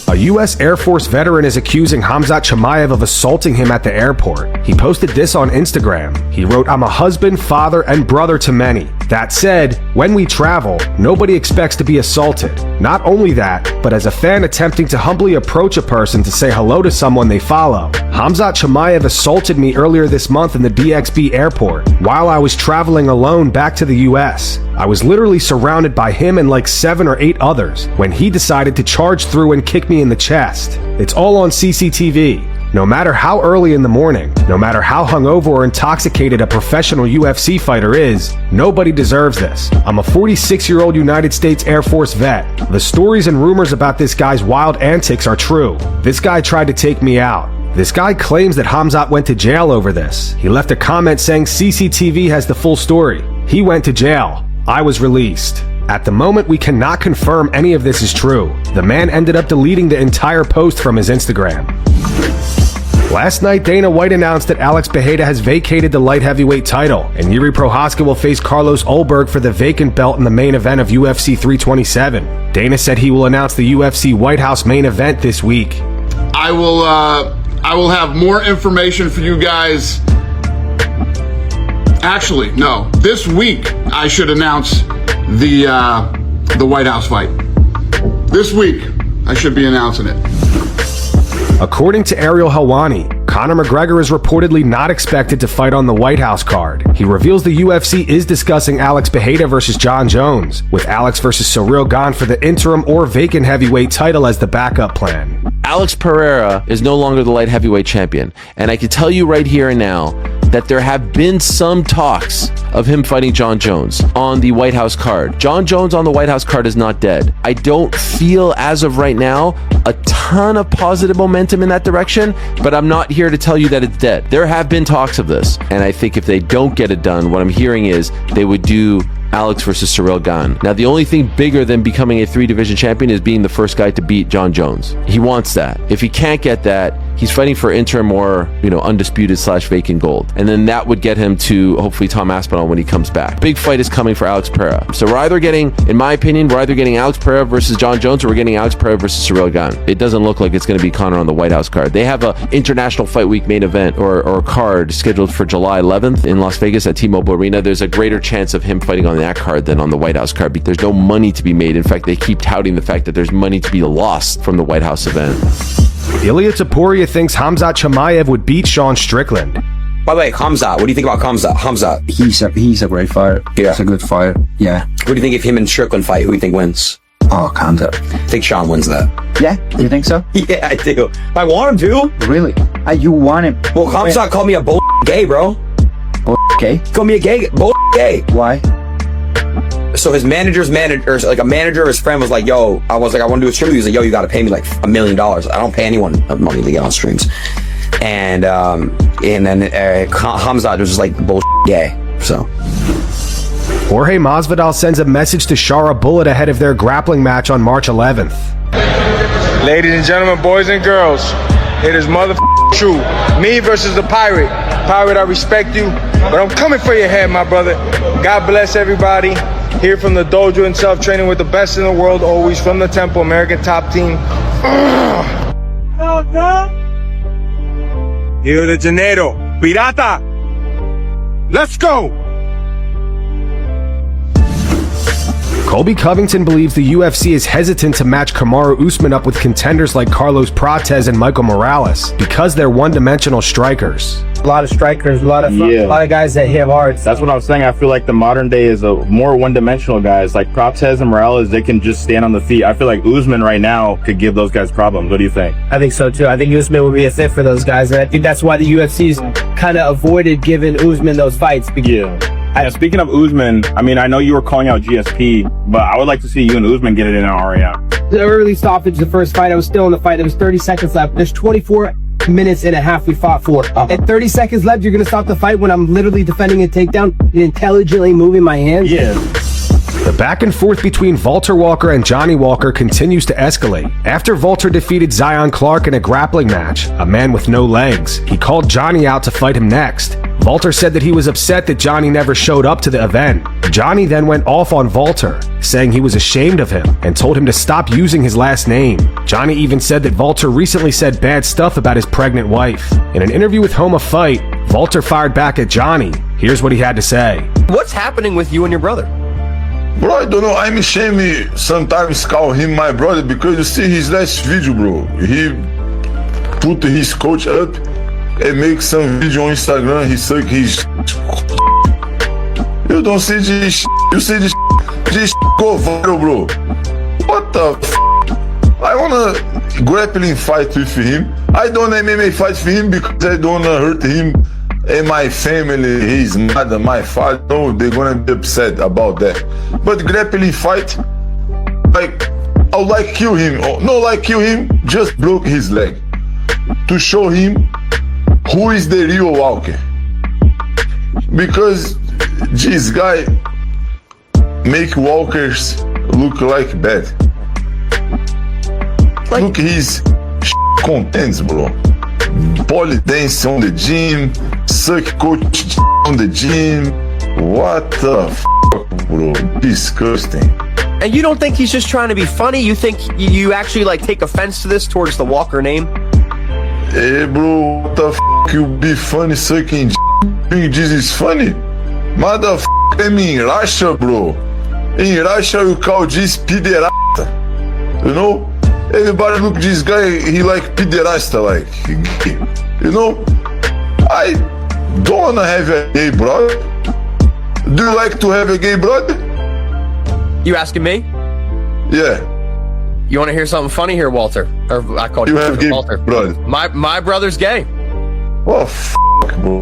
A U.S. Air Force veteran is accusing Khamzat Chimaev of assaulting him at the airport. He posted this on Instagram. He wrote, "I'm a husband, father, and brother to many. That said, when we travel, nobody expects to be assaulted. Not only that, but as a fan attempting to humbly approach a person to say hello to someone they follow. Khamzat Chimaev assaulted me earlier this month in the DXB airport while I was traveling alone back to the US. I was literally surrounded by him and like 7 or 8 others when he decided to charge through and kick me in the chest. It's all on CCTV. No matter how early in the morning, no matter how hungover or intoxicated a professional UFC fighter is, nobody deserves this. I'm a 46-year-old United States Air Force vet. The stories and rumors about this guy's wild antics are true. This guy tried to take me out. This guy claims that Khamzat went to jail over this. He left a comment saying CCTV has the full story. He went to jail. I was released. At the moment, we cannot confirm any of this is true. The man ended up deleting the entire post from his Instagram." Last night, Dana White announced that Alex Pereira has vacated the light heavyweight title, and Yuri Prochazka will face Carlos Ulberg for the vacant belt in the main event of UFC 327. Dana said he will announce the UFC White House main event this week. I will have more information for you guys. Actually, no. This week, I should announce the White House fight. This week, I should be announcing it. According to Ariel Helwani, Conor McGregor is reportedly not expected to fight on the White House card. He reveals the UFC is discussing Alex Pereira versus John Jones, with Alex versus Ciryl Gane for the interim or vacant heavyweight title as the backup plan. Alex Pereira is no longer the light heavyweight champion, and I can tell you right here and now that there have been some talks of him fighting John Jones on the White House card. John Jones on the White House card is not dead. I don't feel, as of right now, a ton of positive momentum in that direction, but I'm not here to tell you that it's dead. There have been talks of this, and I think if they don't get it done, what I'm hearing is they would do Alex versus Ciryl Gane. Now, the only thing bigger than becoming a 3-division champion is being the first guy to beat John Jones. He wants that. If he can't get that, he's fighting for interim or, undisputed / vacant gold. And then that would get him to, hopefully, Tom Aspinall when he comes back. Big fight is coming for Alex Pereira. So we're either getting, in my opinion, Alex Pereira versus John Jones, or we're getting Alex Pereira versus Ciryl Gane. It doesn't look like it's going to be Conor on the White House card. They have a International Fight Week main event or card scheduled for July 11th in Las Vegas at T-Mobile Arena. There's a greater chance of him fighting on that card than on the White House card, because there's no money to be made. In fact, they keep touting the fact that there's money to be lost from the White House event. Ilya Topuria thinks Khamzat Chimaev would beat Sean Strickland. By the way, Khamzat, what do you think about Khamzat? He's a great fighter. Yeah. He's a good fighter. Yeah. What do you think if him and Strickland fight? Who do you think wins? Oh, Khamzat. I think Sean wins that. Yeah? You think so? Yeah, I do. I want him to. Really? You want him? Well, Khamzat called me a gay, bro. Gay? He called me a gay. Why? So his manager's manager, like a manager, his friend was like, "Yo," I was like, "I want to do a stream." He was like, "Yo, you got to pay me like $1 million." I don't pay anyone money to get on streams. And then Khamzat was just like gay. So Jorge Masvidal sends a message to Shara Bullet ahead of their grappling match on March 11th. Ladies and gentlemen, boys and girls, it is true. Me versus the Pirate. Pirate, I respect you, but I'm coming for your head, my brother. God bless everybody. Here from the dojo himself, training with the best in the world, always from the Temple, American Top Team. Rio de Janeiro, Pirata. Let's go. Colby Covington believes the UFC is hesitant to match Kamaru Usman up with contenders like Carlos Prates and Michael Morales because they're one-dimensional strikers. A lot of strikers, a lot of guys that hit hard. That's what I was saying. I feel like the modern day is a more one-dimensional guys. Like Prates and Morales, they can just stand on the feet. I feel like Usman right now could give those guys problems. What do you think? I think so too. I think Usman would be a fit for those guys, and I think that's why the UFC's kind of avoided giving Usman those fights. Speaking of Usman, I mean, I know you were calling out GSP, but I would like to see you and Usman get it in an RAM. The early stoppage, the first fight, I was still in the fight. There was 30 seconds left. There's 24 minutes and a half we fought for. At 30 seconds left, you're going to stop the fight when I'm literally defending a takedown and intelligently moving my hands? Yeah. The back and forth between Walter Walker and Johnny Walker continues to escalate. After Walter defeated Zion Clark in a grappling match, a man with no legs, he called Johnny out to fight him next. Walter said that he was upset that Johnny never showed up to the event. Johnny then went off on Walter. saying he was ashamed of him and told him to stop using his last name. Johnny even said that Walter recently said bad stuff about his pregnant wife. In an interview with Home of Fight, Walter fired back at Johnny. Here's what he had to say. What's happening with you and your brother? Bro, I don't know. I'm ashamed sometimes call him my brother because you see his last video, bro. He put his coach up and make some video on Instagram. He suck his. You don't see this. You see this go viral, bro. What the f? I wanna grappling fight with him. I don't MMA fight with him because I don't wanna hurt him and my family, his mother, my father. No, they're gonna be upset about that. But grappling fight, like, I would like kill him. Oh, no, like kill him, just broke his leg to show him who is the real Walker. Because this guy make walkers look like bad. Look his contents, bro. Poly dance on the gym, suck coach on the gym. What the f, bro? Disgusting. And you don't think he's just trying to be funny? You think you actually like take offense to this towards the Walker name? Hey, bro, what the f, you be funny sucking think this is funny? Motherfucker, I'm in Russia, bro. In Russia, you call this pederasta. You know? Everybody look this guy, he like pederasta, like. You know? I don't wanna have a gay brother. Do you like to have a gay brother? You asking me? Yeah. You want to hear something funny here, Walter? Or I called you have gay Walter. brother. My brother's gay. Oh, f, bro.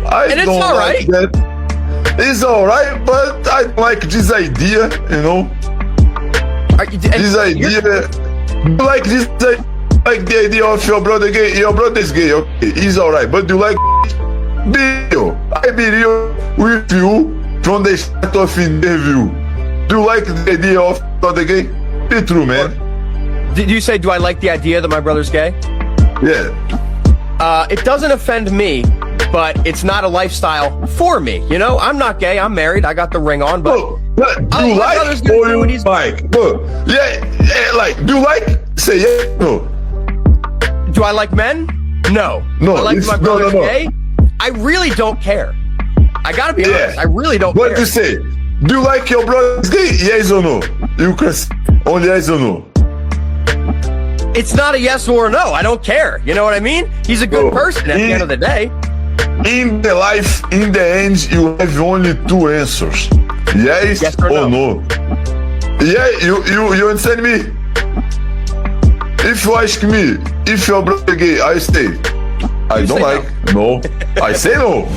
And it's don't all like right. that. It's alright, but I like this idea, you know? This idea. You like this, like the idea of your brother gay? Your brother's gay, okay, he's alright. But you like be real. I be real with you from the start of interview. Do you like the idea of brother gay? Be true, man. Did you say, do I like the idea that my brother's gay? Yeah. It doesn't offend me, but it's not a lifestyle for me. You know, I'm not gay. I'm married. I got the ring on, but do you like or you like? Yeah, like, do you like? Say yeah, no. Do I like men? No. No. Do I like my brother's no. gay? I really don't care. I gotta be honest. I really don't What care. do you say? Do you like your brother's gay? Yes or no? You can say only yes or no. It's not a yes or a no. I don't care. You know what I mean? He's a good person at the end of the day. In the life, in the end, you have only two answers. Yes or no. Yeah, you understand me? If you ask me, if your brother gay, I say, I don't like. No. I say no.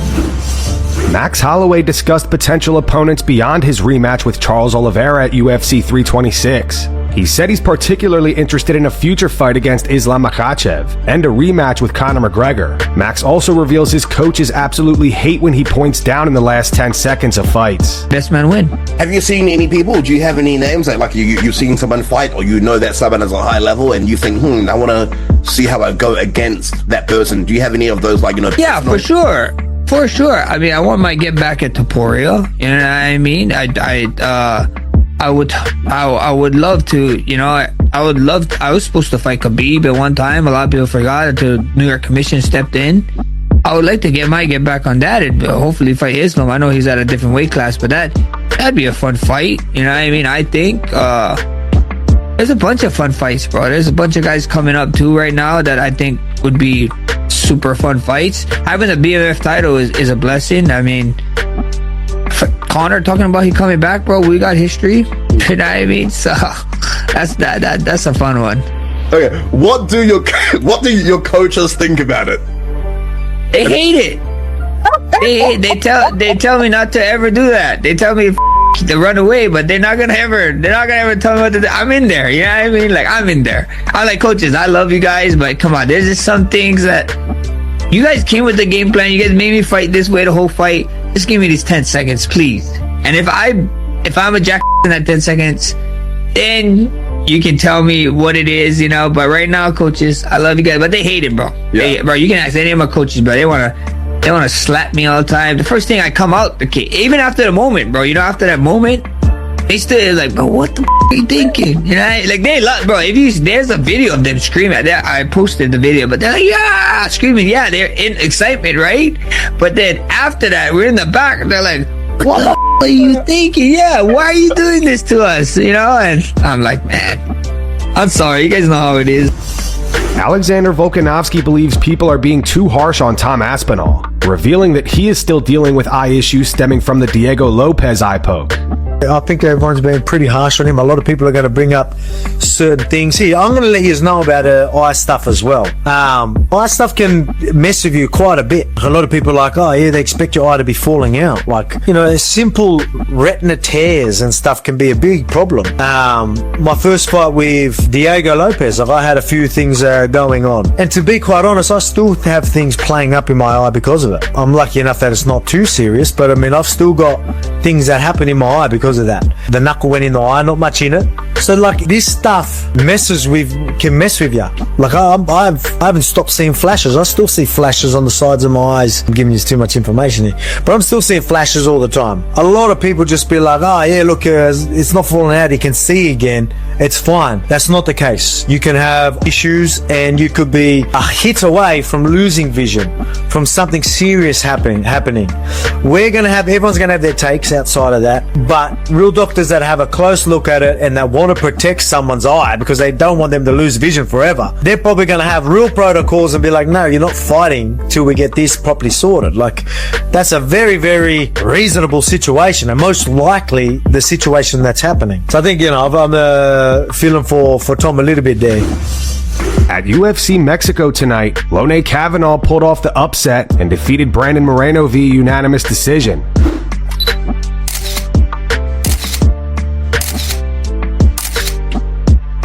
Max Holloway discussed potential opponents beyond his rematch with Charles Oliveira at UFC 326. He said he's particularly interested in a future fight against Islam Makhachev and a rematch with Conor McGregor. Max also reveals his coaches absolutely hate when he points down in the last 10 seconds of fights. Best man win. Have you seen any people? Do you have any names that like you've seen someone fight, or you know that someone is a high level and you think, I want to see how I go against that person? Do you have any of those, like, you know? Yeah, for sure. For sure. I mean, I want my get back at Topuria. You know what I mean? I would love to, you know, I was supposed to fight Khabib at one time. A lot of people forgot until New York Commission stepped in. I would like to get back on that and hopefully fight Islam. I know he's at a different weight class, but that'd be a fun fight. You know what I mean? I think there's a bunch of fun fights, bro. There's a bunch of guys coming up too right now that I think would be super fun fights. Having the BMF title is a blessing. I mean, Conor talking about he coming back, bro. We got history. You know what I mean? So that's a fun one. Okay, what do your coaches think about it? They hate it. They tell me not to ever do that. They tell me to run away, but they're not gonna ever tell me what to do. I'm in there. You know what I mean? Like, I'm in there. I'm like, coaches, I love you guys, but come on, there's just some things that you guys came with the game plan. You guys made me fight this way the whole fight. Just give me these 10 seconds, please. And if I'm a jack in that 10 seconds, then you can tell me what it is, you know. But right now, coaches, I love you guys, but they hate it, bro. Yeah. Bro, you can ask any of my coaches, bro. They wanna slap me all the time. The first thing I come out, okay, even after the moment, bro. You know, after that moment, they still like, bro, what the are you thinking? You know, like they love, bro. There's a video of them screaming. I posted the video, but they're like, yeah, screaming. Yeah, they're in excitement, right? But then after that, we're in the back. They're like, what the are you thinking? Yeah, why are you doing this to us? You know, and I'm like, man, I'm sorry. You guys know how it is. Alexander Volkanovski believes people are being too harsh on Tom Aspinall, revealing that he is still dealing with eye issues stemming from the Diego Lopez eye poke. I think everyone's been pretty harsh on him. A lot of people are going to bring up certain things. Here, I'm going to let you know about eye stuff as well. Eye stuff can mess with you quite a bit. A lot of people are like, oh yeah, they expect your eye to be falling out. Like, you know, simple retina tears and stuff can be a big problem. My first fight with Diego Lopez, I had a few things going on. And to be quite honest, I still have things playing up in my eye because of it. I'm lucky enough that it's not too serious, but I mean, I've still got things that happen in my eye because of that. The knuckle went in the eye, not much in it. So like this stuff can mess with you. Like I haven't stopped seeing flashes. I still see flashes on the sides of my eyes. I'm giving you too much information here, but I'm still seeing flashes all the time. A lot of people just be like, oh yeah, look, it's not falling out, you can see again, it's fine. That's not the case. You can have issues and you could be a hit away from losing vision, from something serious happening. Everyone's gonna have their takes outside of that, but real doctors that have a close look at it and that want to protect someone's eye because they don't want them to lose vision forever, they're probably going to have real protocols and be like, no, you're not fighting till we get this properly sorted. Like, that's a very, very reasonable situation and most likely the situation that's happening. So I think, you know, I'm feeling for Tom a little bit there. At UFC Mexico tonight, Lone Kavanaugh pulled off the upset and defeated Brandon Moreno via unanimous decision.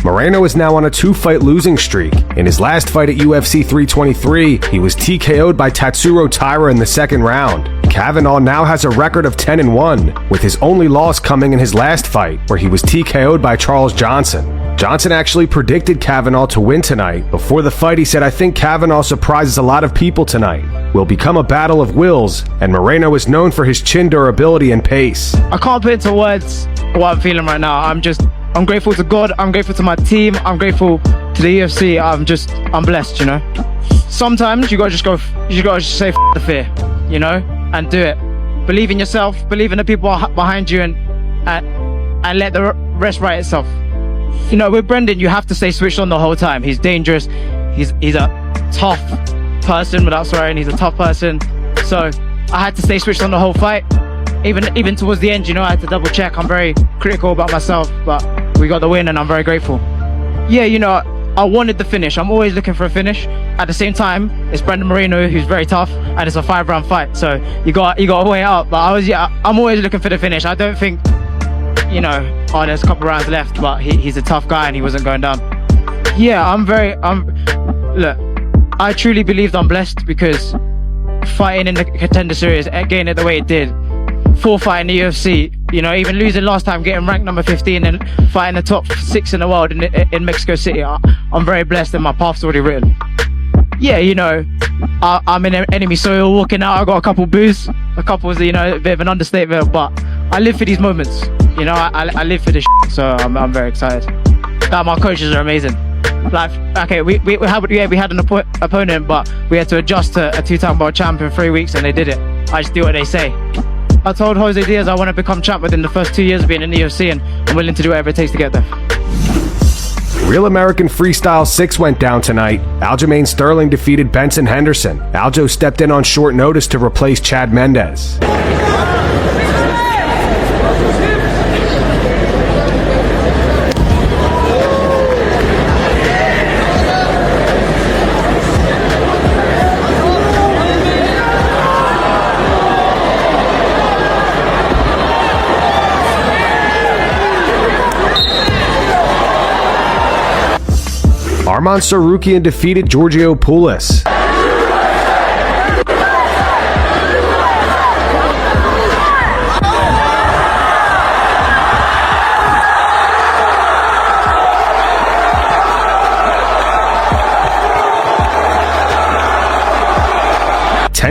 Moreno is now on a 2-fight losing streak. In his last fight at UFC 323, he was TKO'd by Tatsuro Taira in the second round. Kavanaugh now has a record of 10-1, with his only loss coming in his last fight, where he was TKO'd by Charles Johnson. Johnson actually predicted Kavanaugh to win tonight. Before the fight, he said, I think Kavanaugh surprises a lot of people tonight. Will become a battle of wills, and Moreno is known for his chin durability and pace. I can't put into words what I'm feeling right now. I'm grateful to God, I'm grateful to my team, I'm grateful to the UFC, I'm blessed, you know. Sometimes you gotta just say F the fear, you know, and do it. Believe in yourself, believe in the people behind you, and let the rest write itself. You know, with Brendan, you have to stay switched on the whole time. He's dangerous, he's a tough person, without swearing, he's a tough person. So I had to stay switched on the whole fight. Even towards the end, you know, I had to double check. I'm very critical about myself, but we got the win and I'm very grateful. Yeah, you know, I wanted the finish. I'm always looking for a finish. At the same time, it's Brandon Moreno who's very tough and it's a 5-round fight, so you got to weigh it up. But I'm always looking for the finish. I don't think, you know, oh, there's a couple rounds left, but he's a tough guy and he wasn't going down. Yeah, look, I truly believed I'm blessed because fighting in the Contender Series, getting it the way it did, 4 fight in the UFC, you know, even losing last time, getting ranked number 15 and fighting the top 6 in the world in Mexico City, I'm very blessed and my path's already written. Yeah, you know, I'm in enemy soil, walking out, I got a couple boos, a couple, you know, a bit of an understatement, but I live for these moments, you know, I live for this shit, so I'm very excited. My coaches are amazing. Like, okay, we had an opponent, but we had to adjust to a 2-time world champ in 3 weeks and they did it. I just do what they say. I told Jose Diaz I want to become champ within the first 2 years of being in the UFC, and I'm willing to do whatever it takes to get there. Real American Freestyle 6 went down tonight. Aljamain Sterling defeated Benson Henderson. Aljo stepped in on short notice to replace Chad Mendez. Arman Tsarukyan defeated Giorgio Poulos.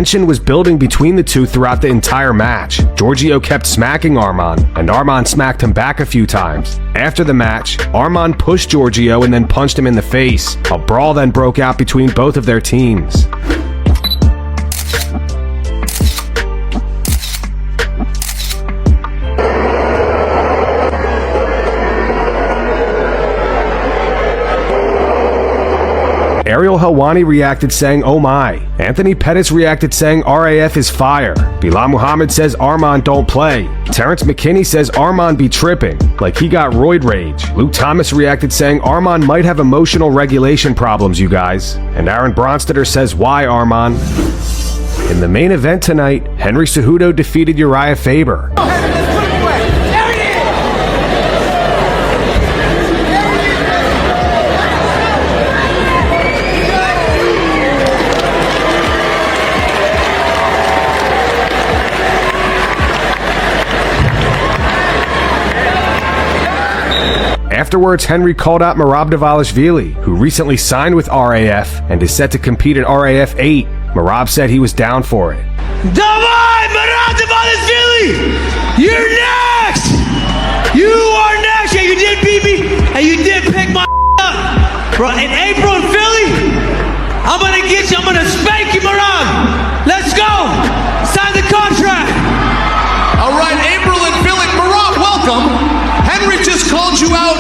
Tension was building between the two throughout the entire match. Giorgio kept smacking Arman, and Arman smacked him back a few times. After the match, Arman pushed Giorgio and then punched him in the face. A brawl then broke out between both of their teams. Ariel Helwani reacted saying, "Oh my." Anthony Pettis reacted saying, "RAF is fire." Bilal Muhammad says, "Arman don't play." Terrence McKinney says, "Arman be tripping," like he got roid rage. Luke Thomas reacted saying, "Arman might have emotional regulation problems, you guys." And Aaron Bronstetter says, "Why, Arman?" In the main event tonight, Henry Cejudo defeated Uriah Faber. Afterwards, Henry called out Merab Dvalishvili, who recently signed with RAF and is set to compete at RAF 8. Merab said he was down for it. Davai, Merab Dvalishvili! You're next! You are next! Yeah, you did beat me, and you did pick my up. Bro, in April in Philly, I'm gonna get you, I'm gonna spank you, Merab! Let's go! Sign the contract! All right, April in Philly. Merab, welcome! Henry just called you out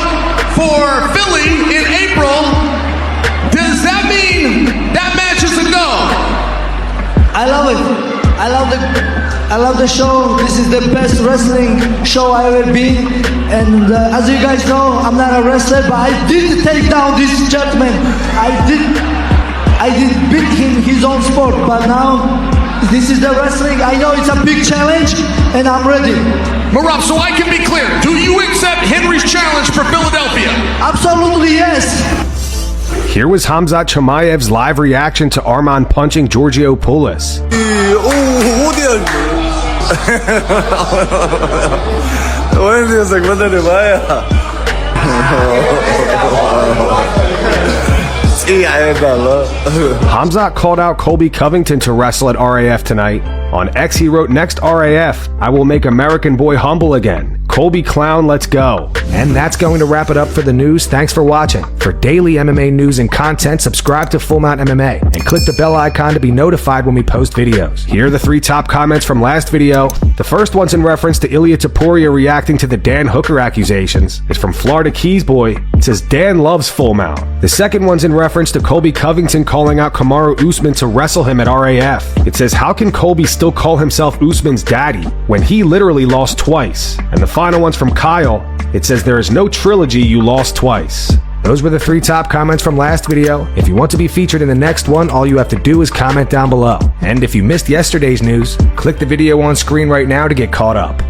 for Philly in April. Does that mean that match is a go? I love it. I love the show. This is the best wrestling show I ever been. And as you guys know, I'm not a wrestler, but I did take down this gentleman. I did beat him his own sport, but now this is the wrestling. I know it's a big challenge, and I'm ready. Merab, so I can be clear, do you accept Henry's challenge for Philadelphia? Absolutely, yes. Here was Khamzat Chimaev's live reaction to Arman punching Giorgio Poulos. Khamzat called out Colby Covington to wrestle at RAF tonight. On X, he wrote, "Next RAF, I will make American boy humble again. Colby Clown, let's go." And that's going to wrap it up for the news. Thanks for watching. For daily MMA news and content, subscribe to Full Mount MMA and click the bell icon to be notified when we post videos. Here are the 3 top comments from last video. The first one's in reference to Ilya Topuria reacting to the Dan Hooker accusations. It's from Florida Keys Boy. It says, "Dan loves Full Mount." The second one's in reference to Colby Covington calling out Kamaru Usman to wrestle him at RAF. It says, "How can Colby still call himself Usman's daddy when he literally lost twice?" And the final one's from Kyle. It says, "There is no trilogy you lost twice." Those were the 3 top comments from last video. If you want to be featured in the next one, all you have to do is comment down below. And if you missed yesterday's news, click the video on screen right now to get caught up.